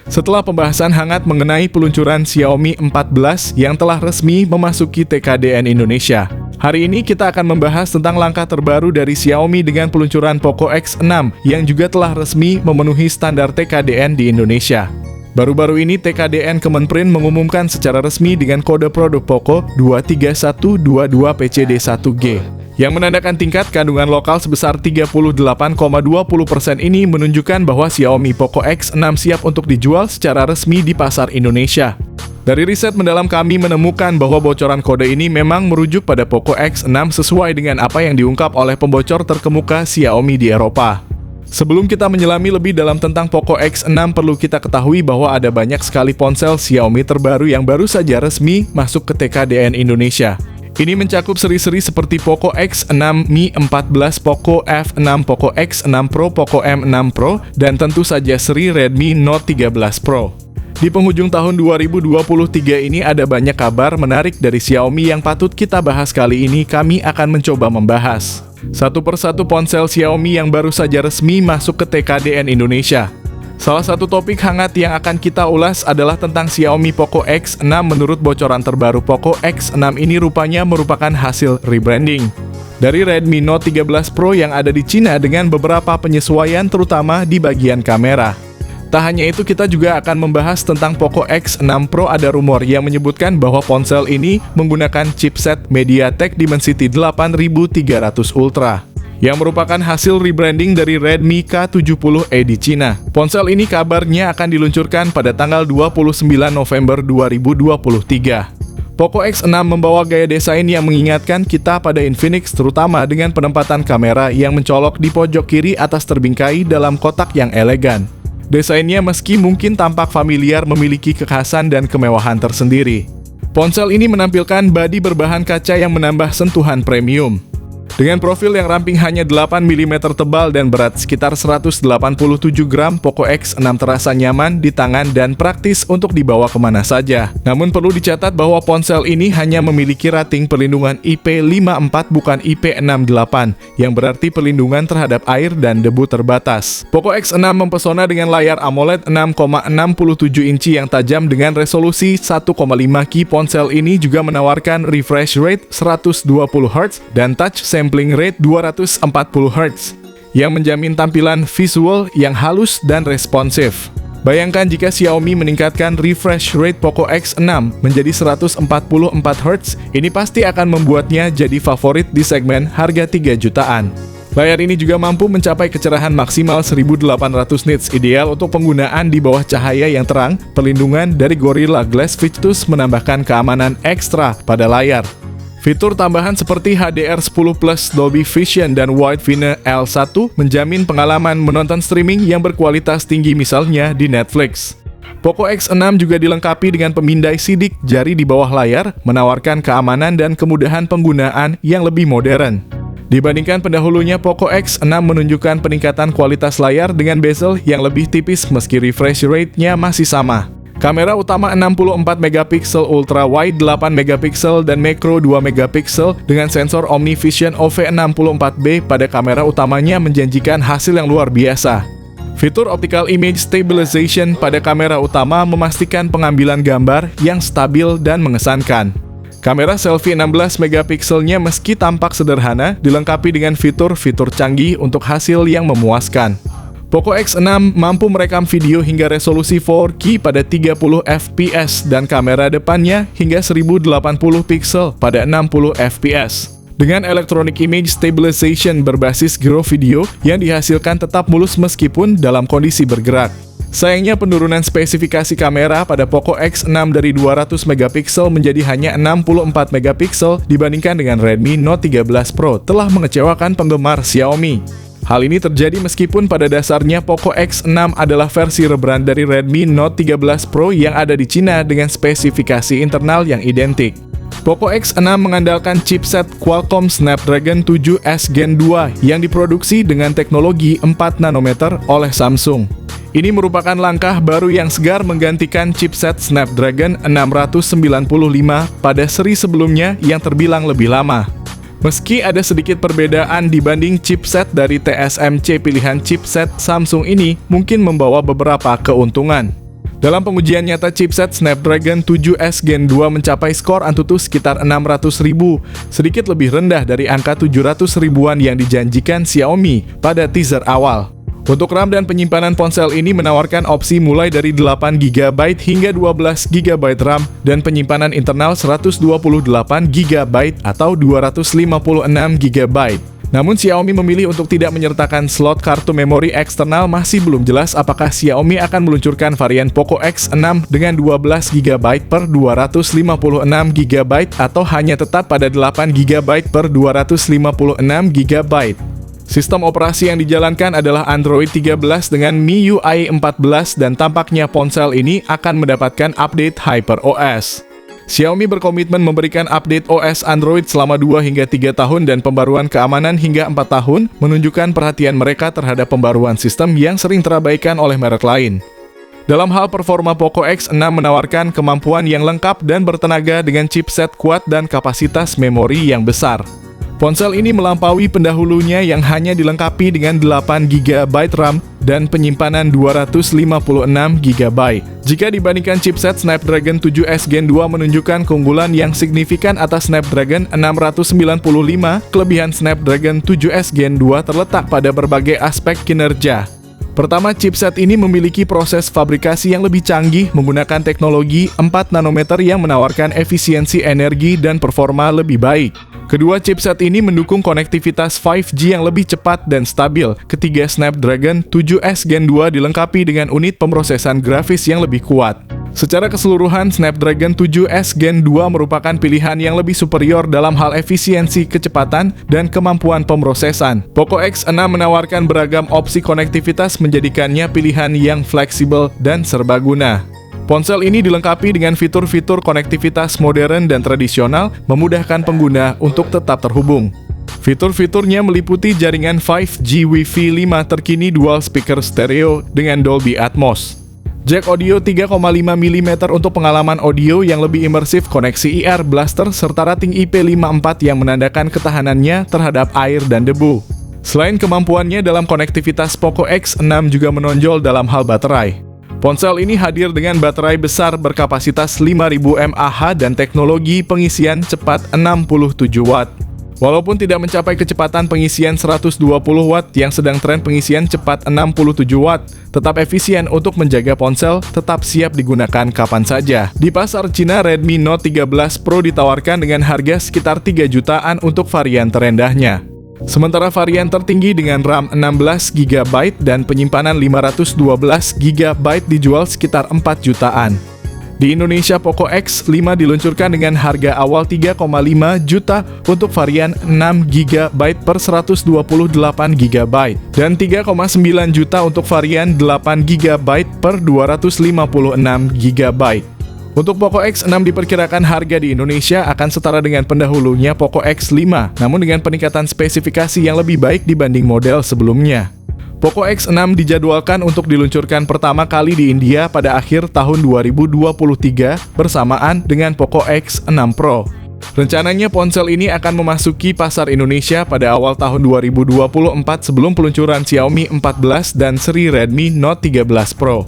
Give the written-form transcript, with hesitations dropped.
Setelah pembahasan hangat mengenai peluncuran Xiaomi 14 yang telah resmi memasuki TKDN Indonesia, hari ini kita akan membahas tentang langkah terbaru dari Xiaomi dengan peluncuran Poco X6 yang juga telah resmi memenuhi standar TKDN di Indonesia. Baru-baru ini TKDN Kemenprint mengumumkan secara resmi dengan kode produk Poco 23122PCD1G yang menandakan tingkat kandungan lokal sebesar 38,20% ini menunjukkan bahwa Xiaomi Poco X6 siap untuk dijual secara resmi di pasar Indonesia. Dari riset mendalam kami menemukan bahwa bocoran kode ini memang merujuk pada Poco X6 sesuai dengan apa yang diungkap oleh pembocor terkemuka Xiaomi di Eropa. Sebelum kita menyelami lebih dalam tentang Poco X6, perlu kita ketahui bahwa ada banyak sekali ponsel Xiaomi terbaru yang baru saja resmi masuk ke TKDN Indonesia. Ini mencakup seri-seri seperti Poco X6, Mi 14, Poco F6, Poco X6 Pro, Poco M6 Pro, dan tentu saja seri Redmi Note 13 Pro. Di penghujung tahun 2023 ini ada banyak kabar menarik dari Xiaomi yang patut kita bahas. Kali ini kami akan mencoba membahas satu persatu ponsel Xiaomi yang baru saja resmi masuk ke TKDN Indonesia. Salah satu topik hangat yang akan kita ulas adalah tentang Xiaomi Poco X6. Menurut bocoran terbaru, Poco X6 ini rupanya merupakan hasil rebranding dari Redmi Note 13 Pro yang ada di Cina dengan beberapa penyesuaian terutama di bagian kamera. Tak hanya itu, kita juga akan membahas tentang Poco X6 Pro. Ada rumor yang menyebutkan bahwa ponsel ini menggunakan chipset MediaTek Dimensity 8300 Ultra yang merupakan hasil rebranding dari Redmi K70e di Cina. Ponsel ini kabarnya akan diluncurkan pada tanggal 29 November 2023. Poco X6 membawa gaya desain yang mengingatkan kita pada Infinix, terutama dengan penempatan kamera yang mencolok di pojok kiri atas terbingkai dalam kotak yang elegan. Desainnya meski mungkin tampak familiar, memiliki kekhasan dan kemewahan tersendiri. Ponsel ini menampilkan bodi berbahan kaca yang menambah sentuhan premium. Dengan profil yang ramping hanya 8 mm tebal dan berat sekitar 187 gram, Poco X6 terasa nyaman di tangan dan praktis untuk dibawa kemana saja. Namun perlu dicatat bahwa ponsel ini hanya memiliki rating perlindungan IP54 bukan IP68, yang berarti perlindungan terhadap air dan debu terbatas. Poco X6 mempesona dengan layar AMOLED 6,67 inci yang tajam dengan resolusi 1,5K. Ponsel ini juga menawarkan refresh rate 120 Hz dan touch sampling rate 240 Hz yang menjamin tampilan visual yang halus dan responsif. Bayangkan jika Xiaomi meningkatkan refresh rate Poco X6 menjadi 144 Hz, ini pasti akan membuatnya jadi favorit di segmen harga 3 jutaan. Layar ini juga mampu mencapai kecerahan maksimal 1800 nits, ideal untuk penggunaan di bawah cahaya yang terang. Perlindungan dari Gorilla Glass Victus menambahkan keamanan ekstra pada layar. Fitur tambahan seperti HDR10+, Dolby Vision, dan Widevine L1 menjamin pengalaman menonton streaming yang berkualitas tinggi, misalnya di Netflix. Poco X6 juga dilengkapi dengan pemindai sidik jari di bawah layar, menawarkan keamanan dan kemudahan penggunaan yang lebih modern. Dibandingkan pendahulunya, Poco X6 menunjukkan peningkatan kualitas layar dengan bezel yang lebih tipis meski refresh rate-nya masih sama. Kamera utama 64 MP ultra wide 8 MP dan macro 2 MP dengan sensor OmniVision OV64B pada kamera utamanya menjanjikan hasil yang luar biasa. Fitur Optical Image Stabilization pada kamera utama memastikan pengambilan gambar yang stabil dan mengesankan. Kamera selfie 16 MP-nya meski tampak sederhana, dilengkapi dengan fitur-fitur canggih untuk hasil yang memuaskan. Poco X6 mampu merekam video hingga resolusi 4K pada 30 fps dan kamera depannya hingga 1080 pixel pada 60 fps. Dengan Electronic Image Stabilization berbasis Grow Video yang dihasilkan tetap mulus meskipun dalam kondisi bergerak. Sayangnya penurunan spesifikasi kamera pada Poco X6 dari 200 MP menjadi hanya 64 MP dibandingkan dengan Redmi Note 13 Pro telah mengecewakan penggemar Xiaomi. Hal ini terjadi meskipun pada dasarnya Poco X6 adalah versi rebrand dari Redmi Note 13 Pro yang ada di Cina dengan spesifikasi internal yang identik. Poco X6 mengandalkan chipset Qualcomm Snapdragon 7S Gen 2 yang diproduksi dengan teknologi 4 nanometer oleh Samsung. Ini merupakan langkah baru yang segar menggantikan chipset Snapdragon 695 pada seri sebelumnya yang terbilang lebih lama. Meski ada sedikit perbedaan dibanding chipset dari TSMC, pilihan chipset Samsung ini mungkin membawa beberapa keuntungan. Dalam pengujian nyata chipset Snapdragon 7S Gen 2 mencapai skor Antutu sekitar 600.000, sedikit lebih rendah dari angka 700 ribuan yang dijanjikan Xiaomi pada teaser awal. Untuk RAM dan penyimpanan ponsel ini menawarkan opsi mulai dari 8GB hingga 12GB RAM dan penyimpanan internal 128GB atau 256GB. Namun Xiaomi memilih untuk tidak menyertakan slot kartu memori eksternal. Masih belum jelas apakah Xiaomi akan meluncurkan varian Poco X6 dengan 12GB per 256GB atau hanya tetap pada 8GB per 256GB. Sistem operasi yang dijalankan adalah Android 13 dengan MIUI 14 dan tampaknya ponsel ini akan mendapatkan update HyperOS. Xiaomi berkomitmen memberikan update OS Android selama 2 hingga 3 tahun dan pembaruan keamanan hingga 4 tahun, menunjukkan perhatian mereka terhadap pembaruan sistem yang sering terabaikan oleh merek lain. Dalam hal performa, Poco X6 menawarkan kemampuan yang lengkap dan bertenaga dengan chipset kuat dan kapasitas memori yang besar. Ponsel ini melampaui pendahulunya yang hanya dilengkapi dengan 8GB RAM dan penyimpanan 256GB. Jika dibandingkan chipset Snapdragon 7S Gen 2 menunjukkan keunggulan yang signifikan atas Snapdragon 695, kelebihan Snapdragon 7S Gen 2 terletak pada berbagai aspek kinerja. Pertama, chipset ini memiliki proses fabrikasi yang lebih canggih menggunakan teknologi 4 nanometer yang menawarkan efisiensi energi dan performa lebih baik. Kedua, chipset ini mendukung konektivitas 5G yang lebih cepat dan stabil. Ketiga, Snapdragon 7S Gen 2 dilengkapi dengan unit pemrosesan grafis yang lebih kuat. Secara keseluruhan, Snapdragon 7S Gen 2 merupakan pilihan yang lebih superior dalam hal efisiensi, kecepatan, dan kemampuan pemrosesan. Poco X6 menawarkan beragam opsi konektivitas menjadikannya pilihan yang fleksibel dan serbaguna. Ponsel ini dilengkapi dengan fitur-fitur konektivitas modern dan tradisional, memudahkan pengguna untuk tetap terhubung. Fitur-fiturnya meliputi jaringan 5G Wi-Fi 5 terkini, dual speaker stereo dengan Dolby Atmos, jack audio 3,5 mm untuk pengalaman audio yang lebih imersif, koneksi IR Blaster, serta rating IP54 yang menandakan ketahanannya terhadap air dan debu. Selain kemampuannya dalam konektivitas, Poco X6 juga menonjol dalam hal baterai. Ponsel ini hadir dengan baterai besar berkapasitas 5000 mAh dan teknologi pengisian cepat 67 Watt. Walaupun tidak mencapai kecepatan pengisian 120 Watt yang sedang tren pengisian cepat 67 Watt, tetap efisien untuk menjaga ponsel tetap siap digunakan kapan saja. Di pasar Cina, Redmi Note 13 Pro ditawarkan dengan harga sekitar 3 jutaan untuk varian terendahnya. Sementara varian tertinggi dengan RAM 16GB dan penyimpanan 512GB dijual sekitar 4 jutaan. Di Indonesia, Poco X5 diluncurkan dengan harga awal 3,5 juta untuk varian 6GB per 128GB dan 3,9 juta untuk varian 8GB per 256GB. Untuk Poco X6 diperkirakan harga di Indonesia akan setara dengan pendahulunya Poco X5, namun dengan peningkatan spesifikasi yang lebih baik dibanding model sebelumnya. Poco X6 dijadwalkan untuk diluncurkan pertama kali di India pada akhir tahun 2023 bersamaan dengan Poco X6 Pro. Rencananya ponsel ini akan memasuki pasar Indonesia pada awal tahun 2024 sebelum peluncuran Xiaomi 14 dan seri Redmi Note 13 Pro.